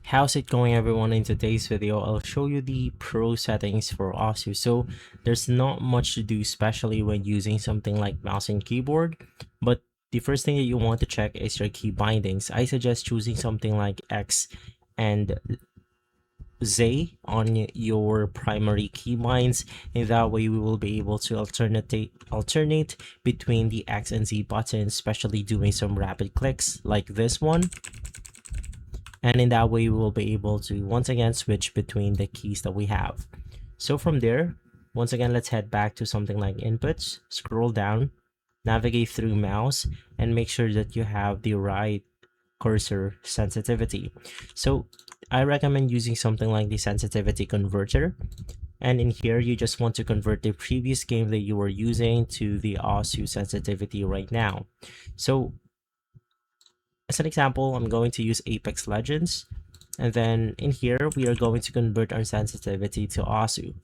How's it going, everyone? In today's video I'll show you the pro settings for OSU. So there's not much to do, especially when using something like mouse and keyboard, but the first thing that you want to check is your key bindings. I suggest choosing something like X and Z on your primary keybinds. In that way we will be able to alternate between the X and Z buttons, especially doing some rapid clicks like this one. And in that way we will be able to once again switch between the keys that we have. So from there, once again, let's head back to something like inputs, scroll down, navigate through mouse, and make sure that you have the right cursor sensitivity. So I recommend using something like the sensitivity converter, and in here you just want to convert the previous game that you were using to the OSU sensitivity right now. So as an example, I'm going to use Apex Legends, and then in here we are going to convert our sensitivity to OSU,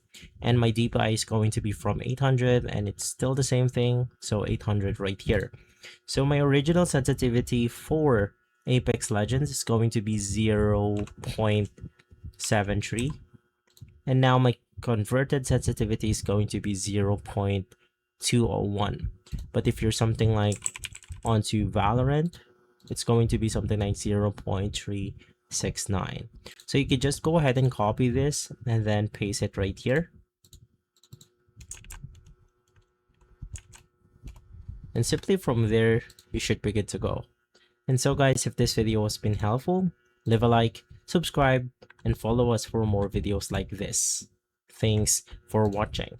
and my DPI is going to be from 800, and it's still the same thing, so 800 right here. So my original sensitivity for Apex Legends is going to be 0.73, and now my converted sensitivity is going to be 0.201. But if you're something like onto Valorant, it's going to be something like 0.369. So you could just go ahead and copy this and then paste it right here. And simply from there, you should be good to go. And so guys, if this video has been helpful, leave a like, subscribe, and follow us for more videos like this. Thanks for watching.